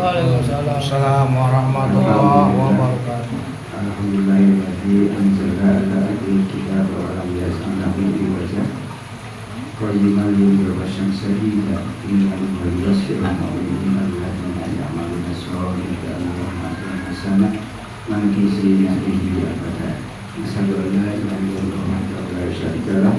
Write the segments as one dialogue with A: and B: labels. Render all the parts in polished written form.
A: Waalaikumsalam warahmatullahi wabarakatuh.
B: Alhamdulillahilladzi anzala ala abdihi kitaba wa lam yaj'alhu iwaja qayyiman liyunzira syamsa innal mubasyshirina mu'minina alladziina ya'maluna sholihati annahum hasanah man kisina bihi abada. Asyhadu an la ilaha illallah wa la syarika lah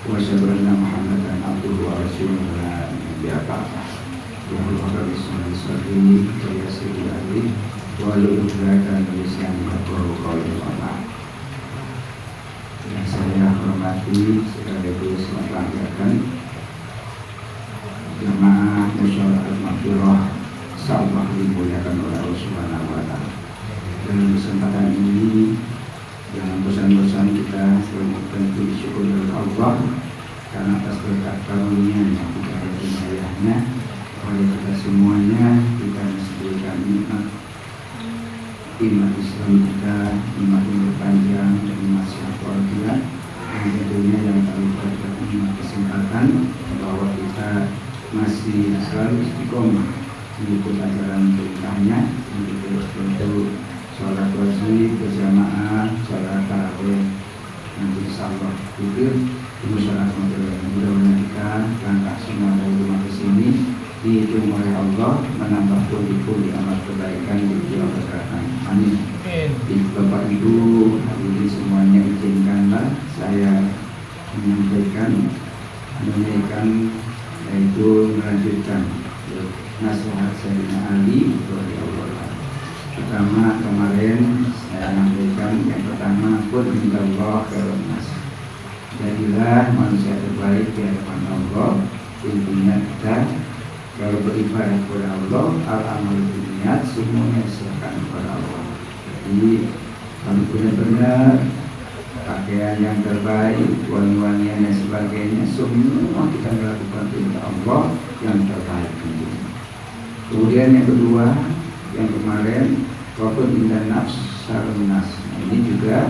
B: wa asyhadu anna Muhammadan abduhu wa rasuluhu la nabiyya ba'dah. Ya Allah bismillah salli wa sallim alaihi wa lu'ulatan lisan yaqulu qawlan wa yang saya hormati sekaligus melanggarkan jamaah musyawarah maghfirah insyaallah dimuliakan oleh Allah Subhanahu wa taala. Dalam kesempatan ini dengan pesan-pesan kita tentu disyukur oleh Allah karena atas berkat karunia yang tidak ada hidayahnya oleh kita semuanya kita diberikan nikmat iman Islam kita, iman umur panjang dan iman sehat walafiat yang tentunya yang paling berkat nikmat kesempatan bahwa kita masih selalu istiqomah mengikut ajaran perintahnya mengikut tentu sholat wajib berjamaah, sholat tarawih nanti insyaallah fikir sholat mudah-mudahan kita langkah semua dari rumah ke sini dihitung oleh Allah menambah pundi-pundi amal kebaikan di dalam kesehatan. Amin. Bapak Ibu hadirin semuanya, izinkanlah saya menyampaikan yaitu melanjutkan nasihat Sayyidina Ali radhiyallahu. Pertama kemarin saya sampaikan yang pertama pun minallah khairan nas. Jadilah manusia terbaik di hadapan Allah. Intinya kita kalau beribadah kepada Allah, al-amal niat semuanya diserahkan kepada Allah. Jadi kalau benar-benar pakaian yang terbaik, wangi-wangian dan sebagainya, semua kita melakukan perintah Allah yang terbaik. Kemudian yang kedua, yang kemarin, walaupun indah nafs sarun nas. Ini juga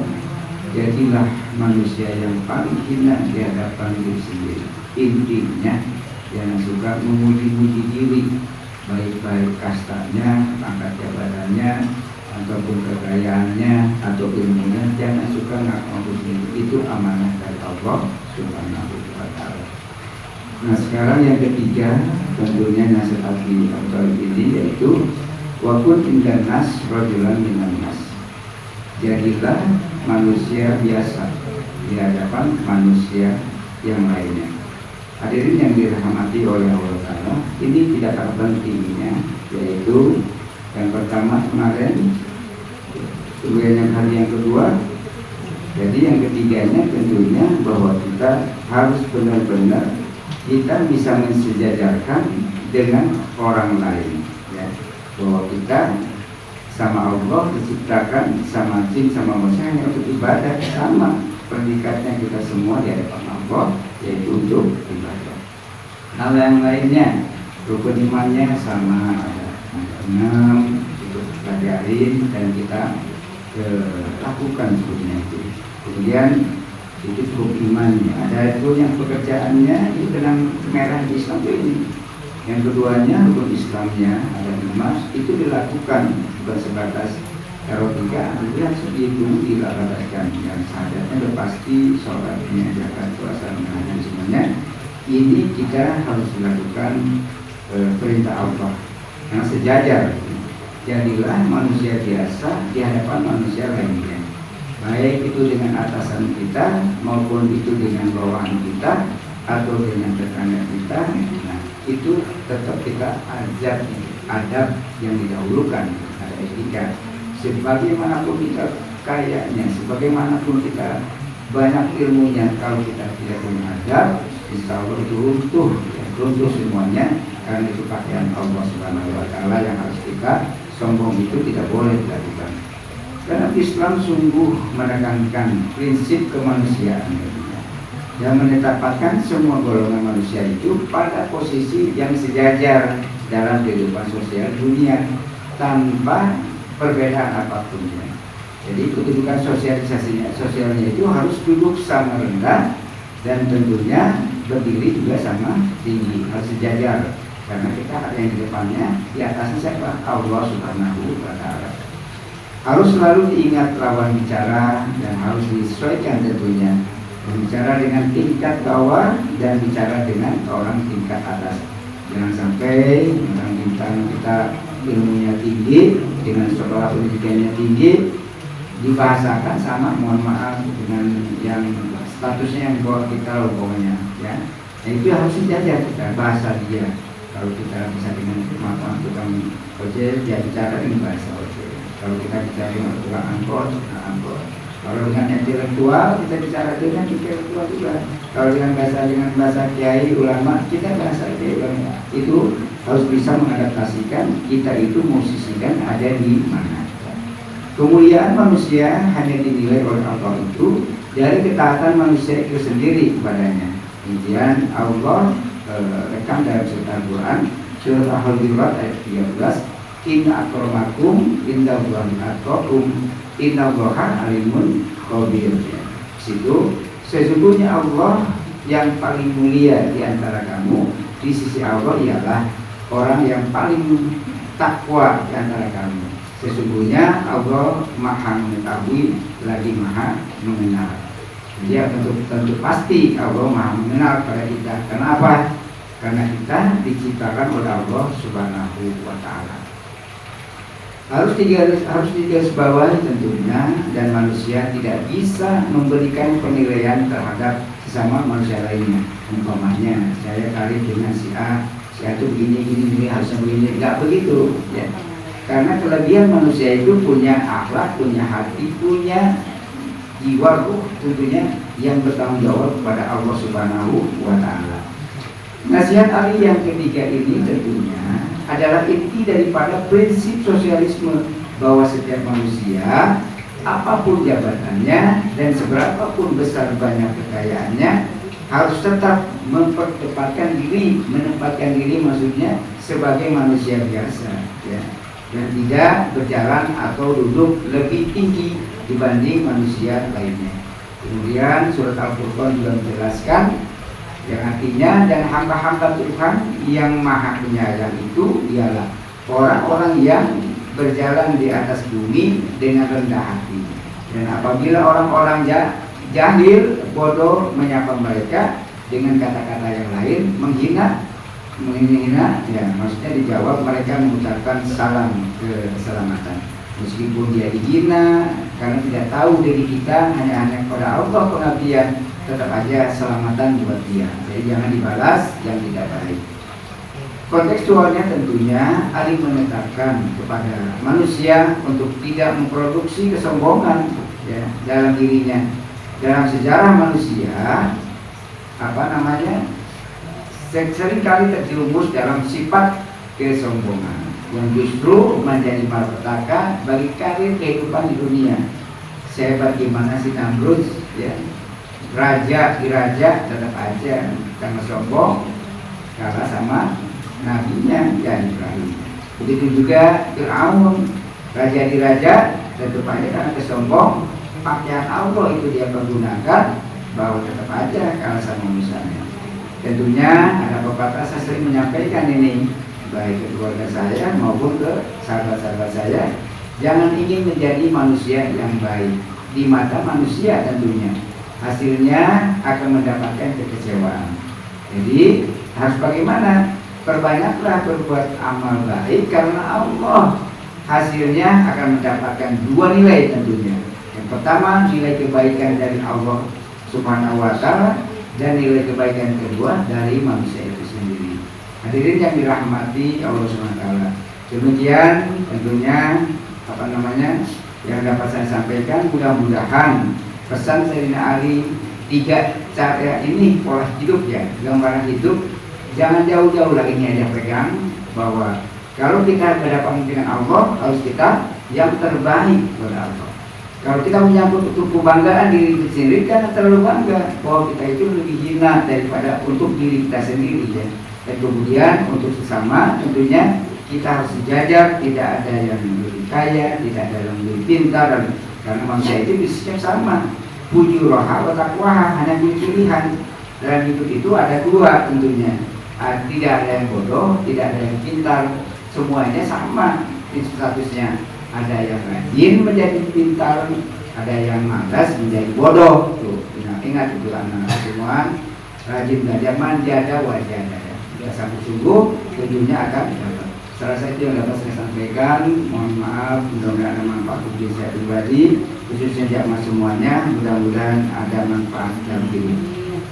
B: jadilah manusia yang paling hina di hadapan diri sendiri. Intinya jangan suka memuji-muji diri, baik-baik kastanya, pangkat jabatannya, ataupun kekayaannya, atau ilmunya. Jangan suka ngaku sendiri. Itu amanah dari Allah Subhanahu wa taala. Nah sekarang yang ketiga, tentunya nasihat di autor ini yaitu wakun indan nas rajulan minan nas. Jadilah manusia biasa di hadapan manusia yang lainnya. Hadirin yang dirahmati oleh Allah Ta'ala, ini tidak kalah pentingnya, yaitu yang pertama kemarin, kemudian yang hari yang kedua. Jadi yang ketiganya tentunya bahwa kita harus benar-benar kita bisa mensejajarkan dengan orang lain, ya. Bahwa kita sama Allah diciptakan, sama jin, sama manusia hanya untuk ibadah, sama predikatnya kita semua di hadapan Allah, yaitu untuk ibadah. Hal yang lainnya, rukun imannya sama, ada 6 itu pelajarin dan kita lakukan sebenarnya itu. Kemudian itu rukun imannya, ada itu yang pekerjaannya itu benang merah di Islam ini. Yang keduanya rukun Islamnya ada 5, itu dilakukan bukan sebatas kalau 3 lihat segitu dilakukan yang sahadatnya sudah pasti sholatnya, zakat, puasa, dan semuanya. Ini kita harus melakukan perintah Allah yang sejajar. Jadilah manusia biasa di hadapan manusia lainnya, baik itu dengan atasan kita maupun itu dengan bawahan kita atau dengan tetangga kita. Nah, itu tetap kita ajak adab yang didahulukan, ada etika. Sebagaimanapun kita kayanya, sebagaimanapun kita banyak ilmunya, kalau kita tidak punya adab, insya Allah itu runtuh semuanya. Karena itu pakaian Allah Subhanahu wa taala yang harus kita sombong, itu tidak boleh dilakukan. Karena Islam sungguh menekankan prinsip kemanusiaan yang menetapkan semua golongan manusia itu pada posisi yang sejajar dalam kehidupan sosial dunia tanpa perbedaan apapun. Jadi kedudukan sosialnya itu harus duduk sama rendah dan tentunya berdiri juga sama tinggi, harus sejajar Karena kita ada yang di depannya, di atasnya siapa? Allah Subhanahu wa Ta'ala. Harus selalu diingat lawan bicara dan harus disesuaikan tentunya. Berbicara dengan tingkat bawah dan bicara dengan orang tingkat atas. Jangan sampai orang bintang kita ilmunya tinggi dengan sekolah pendidikannya tinggi dibahasakan sama, mohon maaf, dengan yang statusnya yang di bawah kita pokoknya ya. Nah, itu harus dijaga kita bahasa dia. Kalau kita bisa dengan kemampuan tukang ojek, dia bicara dengan bahasa ojek. Kalau kita bicara dengan tukang angkot, angkot. Kalau dengan intelektual, kita bicara dengan intelektual juga. Kalau dengan bahasa kiai ulama, kita bahasa kiai ulama. Itu harus bisa mengadaptasikan kita itu posisikan ada di mana. Kemuliaan manusia hanya dinilai oleh Allah itu dari ketaatan manusia itu sendiri kepadanya. Kemudian Allah rekam dalam surat Al-Quran surat Al-Hujurat ayat 13, inna akramakum indallahi atqakum innallaha alimun khabir. Situ sesungguhnya Allah yang paling mulia di antara kamu di sisi Allah ialah orang yang paling takwa di antara kamu. Sesungguhnya Allah Maha mengetahui lagi Maha mengenal. Dia tentu pasti Allah Maha mengenal pada kita. Kenapa? Karena kita diciptakan oleh Allah Subhanahu wa Ta'ala. Harus digarisbawahi tentunya, dan manusia tidak bisa memberikan penilaian terhadap sesama manusia lainnya. Umpamanya saya kali dengan si A itu begini harusnya begini, nggak begitu ya. Karena kelebihan manusia itu punya akhlak, punya hati, punya jiwa ruh tentunya yang bertanggung jawab kepada Allah Subhanahu wa Ta'ala. Nasihat Ali yang ketiga ini tentunya adalah inti daripada prinsip sosialisme, bahwa setiap manusia apapun jabatannya dan seberapapun besar banyak kekayaannya harus tetap menempatkan diri maksudnya sebagai manusia biasa ya, dan tidak berjalan atau duduk lebih tinggi dibanding manusia lainnya. Kemudian surat Al-Furqan juga menjelaskan yang artinya, dan hamba-hamba Tuhan yang maha penyayang itu ialah orang-orang yang berjalan di atas bumi dengan rendah hati. Dan apabila orang-orang jahil, bodoh menyapa mereka dengan kata-kata yang lain, menghina, ya maksudnya dijawab mereka mengucapkan salam keselamatan. Meskipun dia dihina karena tidak tahu diri kita, hanya kepada Allah pengabdian, tetap aja selamatan buat dia. Jadi jangan dibalas yang tidak baik. Kontekstualnya tentunya Ali menetapkan kepada manusia untuk tidak memproduksi kesombongan ya, dalam dirinya. Dalam sejarah manusia seringkali terjerumus dalam sifat kesombongan yang justru menjadi malapetaka bagi karir kehidupan di dunia. Sehebat gimana si Namrud ya, diraja tetap aja karena sombong kalah sama nabinya ya Ibrahim. Begitu juga Fir'aun, raja diraja tetap aja karena kesombong pakaian Allah itu dia pergunakan, bahwa tetap aja kalah sama misalnya. Tentunya ada pepatah, saya sering menyampaikan ini baik ke keluarga saya maupun ke sahabat-sahabat saya, jangan ingin menjadi manusia yang baik di mata manusia, tentunya hasilnya akan mendapatkan kekecewaan. Jadi harus bagaimana? Perbanyaklah berbuat amal baik karena Allah, hasilnya akan mendapatkan dua nilai tentunya. Yang pertama nilai kebaikan dari Allah Subhanahu wa Ta'ala, dan nilai kebaikan kedua dari manusia itu sendiri. Hadirin yang dirahmati Allah Subhanahu wa Ta'ala, demikian tentunya yang dapat saya sampaikan. Mudah-mudahan pesan Sayyidina Ali 3 cara ini, pola hidup ya, gambaran hidup, jangan jauh-jauh lagi ini aja pegang, bahwa kalau kita berhadapan dengan Allah harus kita yang terbaik kepada Allah. Kalau kita menyangkut untuk kebanggaan diri sendiri, karena terlalu bangga bahwa kita itu lebih hina daripada untuk diri kita sendiri ya. Dan kemudian untuk sesama tentunya kita harus sejajar, tidak ada yang lebih kaya, tidak ada yang lebih pintar, karena manusia itu bisa sama. Fujuroha wa taqwaha, hanya pilihan. Dalam hidup itu ada dua tentunya, Tidak ada yang bodoh, tidak ada yang pintar, semuanya sama statusnya. Ada yang rajin menjadi pintar, ada yang malas menjadi bodoh. Tuh, ingat itu anak semua, rajin belajar manjada wajada. Ya sungguh tujuannya akan dapat. Serasa itu yang dapat saya sampaikan. Mohon maaf, mudah-mudahan ada manfaat bagi saya pribadi, khususnya jamaah semuanya. Mudah-mudahan ada manfaat dalam diri.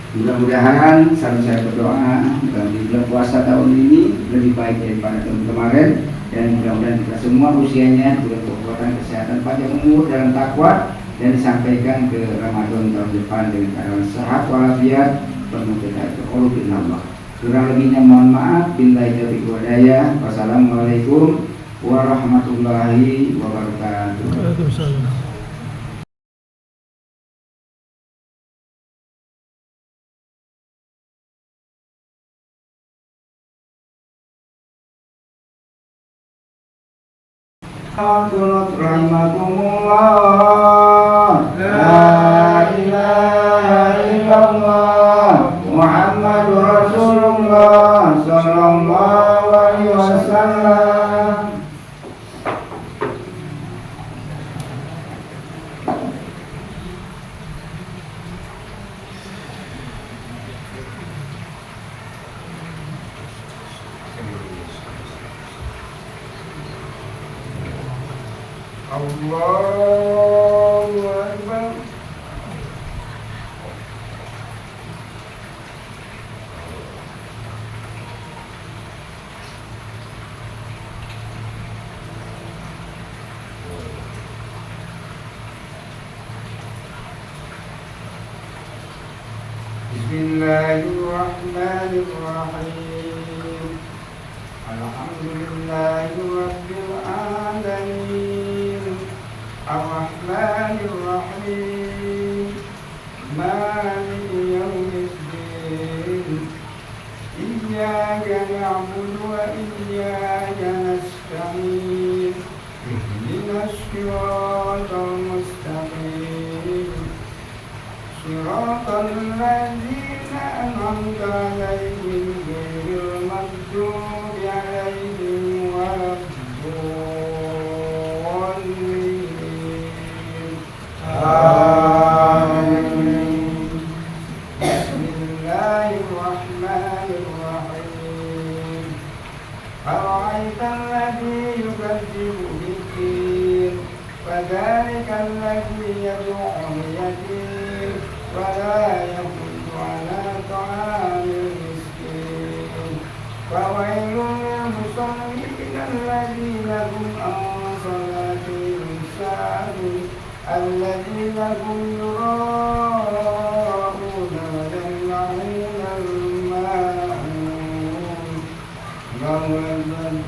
B: Mudah-mudahan selalu saya berdoa di bulan puasa tahun ini lebih baik daripada tahun kemarin, dan mudah-mudahan kita semua usianya diberi kekuatan, kesehatan, panjang umur dalam takwa, dan disampaikan ke Ramadan tahun depan dengan keadaan sehat walafiat penuh dengan qulubin Allah. Kurang lebihnya mohon maaf. Billahi taufiq wal hidayah. Wassalamualaikum warahmatullahi wabarakatuh.
A: Waalaikumsalam.
B: Rahimakumullah. La ilaha illallah Muhammadur Rasulullah sallallahu alaihi wasallam. Allahu Akbar. Bismillahirrahmanirrahim. Alhamdulillahi rabbil alamin. Ar-Rahmanir-Rahim. Maliki yaumiddin. Iyyaka na'budu wa iyyaka nasta'in. Ihdinas siratal mustaqim. Siratal ladzina an'amta 'alaihim ghairil maghdubi 'alaihim waladdallin. Amin. Bismillahirrahmanirrahim. Ara'aital ladzi yukadzibu bid-din, fadzalikal ladzi yad'u yatim wa la yahuddu 'ala ta'amil miskin. Fawailun lil musallin alladzina hum an salatihim sahun. الذين هم يراءون ويمنعون الماعون. الله أكبر.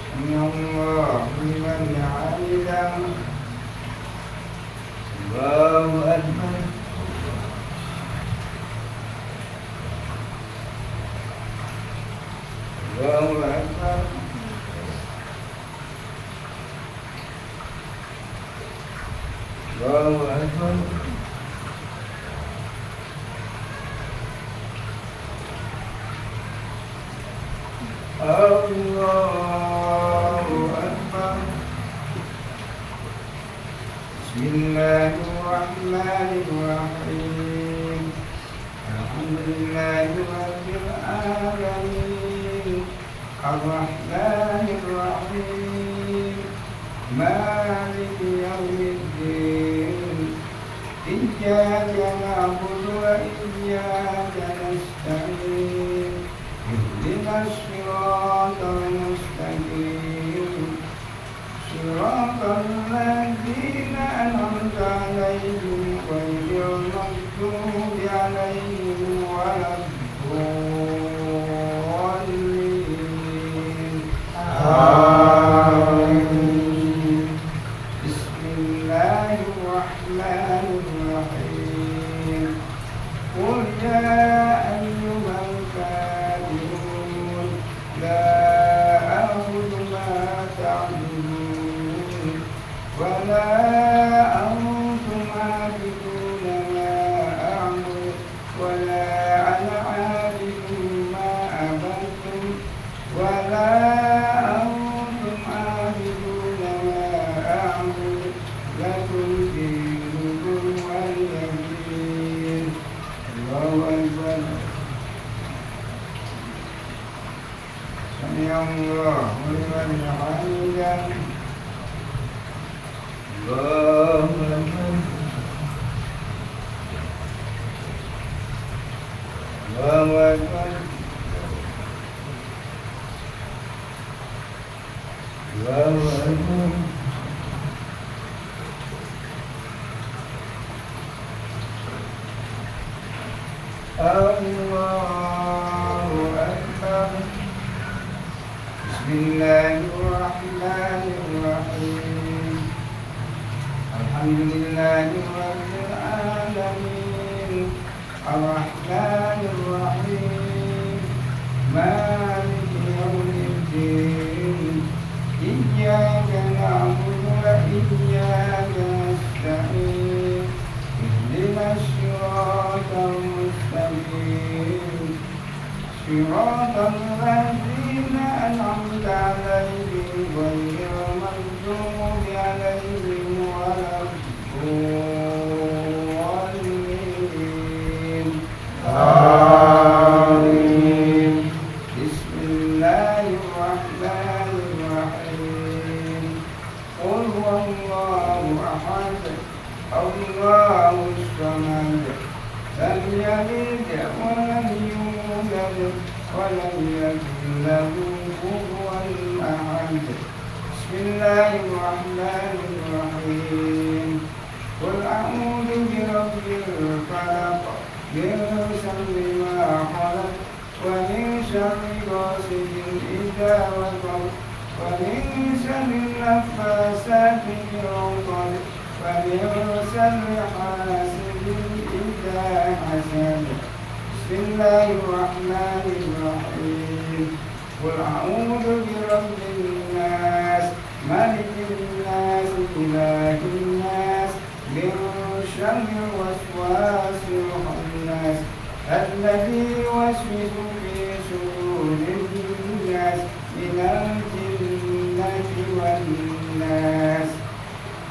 B: سمع الله لمن حمده. الله أكبر. الله أكبر. Allahu Akbar. Allahu Akbar. Bismillahirrahmanirrahim. Alhamdulillahi rabbil alamin. Ar-Rahmanir-Rahim. Maliki yaumiddin. Iyyaka na'budu wa iyyaka nasta'in. Ihdinas siratal mustaqim. Siratal ladzina an'amta 'alaihim ghairil maghdubi 'alaihim waladdallin. Amin. Bismillahirrahmanirrahim. Qul ya ayyuhal kafirun la a'budu ma ta'budun wa la antum سمع الله لمن حمده الله أكبر الله أكبر الله أكبر الله أكبر بسم الله الرحمن الرحيم الحمد لله رب العالمين الرحمن الرحيم مالك يوم الدين إياك نعبد وإياك نستعين اهدنا الصراط المستقيم صراط الذين أنعمت عليهم غير المغضوب عليهم ولا الضالين آمين بسم الله الرحمن الرحيم قل هو الله أحد الله الصمد لم يلد ولم يولد ولم يكن له كفوا أحد بسم الله الرحمن الرحيم قل أعوذ برب الفلق من شر ما خلق ومن شر غاسق إذا وقب ومن شر النفاثات في العقد ومن شر حاسد إذا حسد بسم الله الرحمن الرحيم قل أعوذ برب الناس ملك الناس إله الناس من شر الوسواس الخناس الذي يوسوس في صدور الناس من الجنة والناس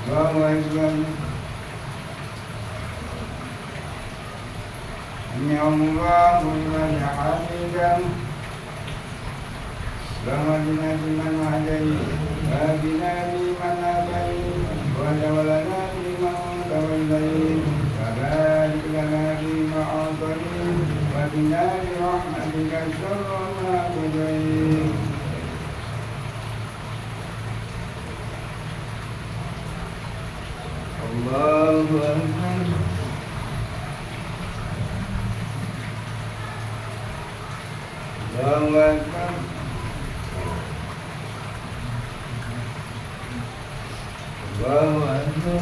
B: الله أكبر سمع الله لمن حمده ربنا بمن هديت وهدنا بمن هديت وتولنا بمن توليت وبارك لنا فيما أعطيت وقنا برحمتك شر ما قضيت الله أكبر الله أكبر الله أكبر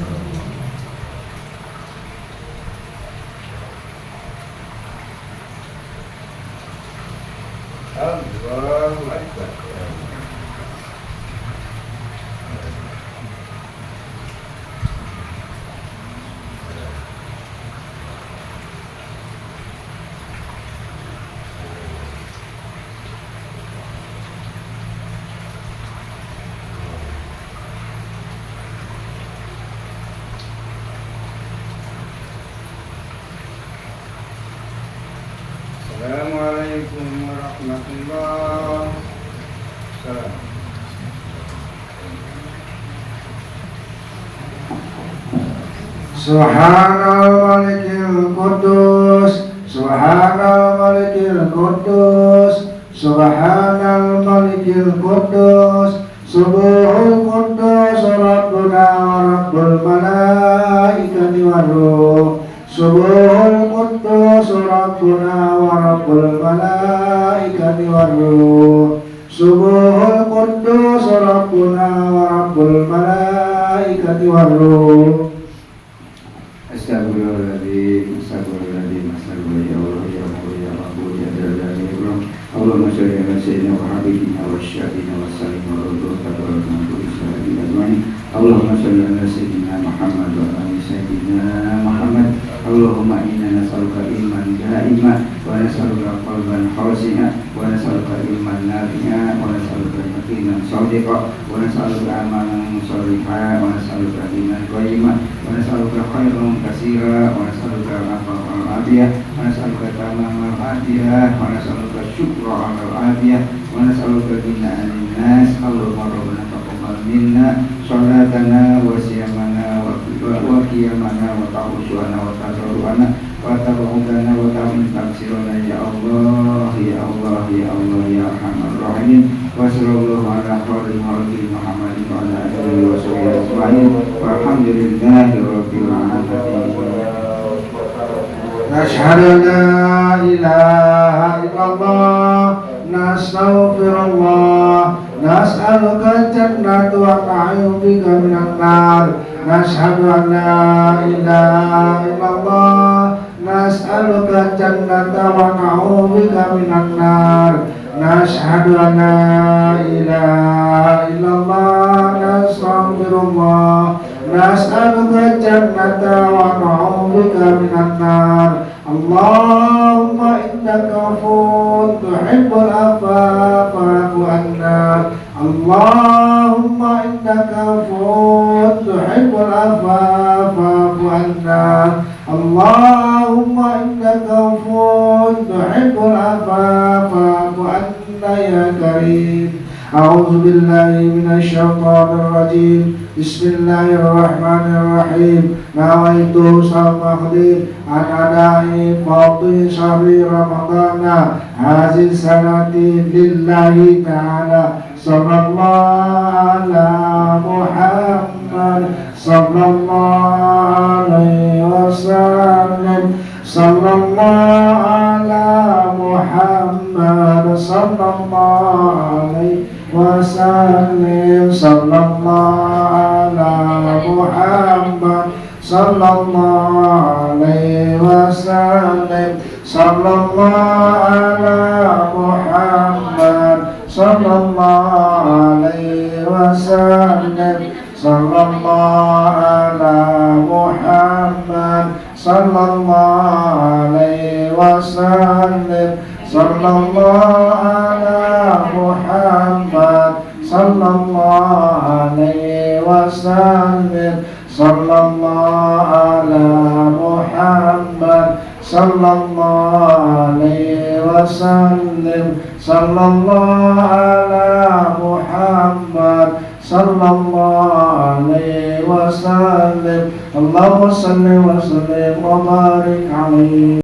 B: الله أكبر Assalamualaikum warahmatullahi wabarakatuh. Subhanal Malikil Qudus, Subhanal Malikil Qudus, Subhanal Malikil Qudus, Subuhul Qudus, Rabbuna wa Rabbul Malaikati Waruh. Subuhul Qudus, Rabbuna wa Rabbul Malaikati Waruh. Subuhul Qudus, Rabbuna wa Rabbul Malaikati Waruh. Astagfirullahaladzim, astagfirullahaladzim, astagfirullahaladzim, ya Allah, ya Allah, ya Rabbu, ya Jalal, ya Allah. Allahumma sholli ala sayyidina wa habibina wa syafina wa salim wa radhu tabaraka wa ta'ala ajma'in. Allahumma sholli ala sayyidina Muhammad wa ali sayyidina Muhammad. Allahumma inna nas'aluka ilman دائما ونسألك قلبا خاشعا ونسألك علما نافعا ونسألك يقينا صادقا ونسألك عملا صالحا ونسألك دينا قيما ونسألك خيرا كثيرا ونسألك العفو والعافية ونسألك تمام العافية ونسألك الشكر على العافية ونسألك غنى عن الناس اللهم ربنا تقبل منا صلاتنا وصيامنا وقيامنا وتعوشنا وتضرعنا وتبعدنا وتعمل تفسيرنا يا الله يا الله يا الله يا أرحم الراحمين وصلى الله على خير خلق محمد وعلى آله وصحبه أجمعين والحمد لله رب العالمين.
A: نشهد أن لا إله إلا الله نستغفر الله نسألك الجنة ونعوذ بك من النار نشهد أن لا إله إلا الله نسألك الجنة ونعوذ بك من النار نشهد أن لا إله إلا الله نستغفر الله نسألك الجنة ونعوذ بك من النار اللهم إنك عفو تحب العفو فاعف عنا اللهم إنك عفو تحب العفو فاعف عنا اللهم إنك عفو تحب العفو فاعف عنا يا كريم. أعوذ بالله من الشيطان الرجيم. بسم الله الرحمن الرحيم. نويت صوم غد عن أداء فرض شهر رمضان هذه السنة لله تعالى. صلى الله على محمد صلى الله عليه وسلم. صلى الله على محمد صلى الله عليه وسلم. صلى الله على محمد صلى الله عليه وسلم. صلى الله على محمد صلى الله عليه وسلم. صلى الله على محمد صلى الله عليه وسلم. صلى الله على محمد صلى الله عليه وسلم. صلى الله على محمد صلى الله عليه وسلم. صلى الله على محمد صلى الله عليه وسلم. اللهم صل وسلم وبارك عليه.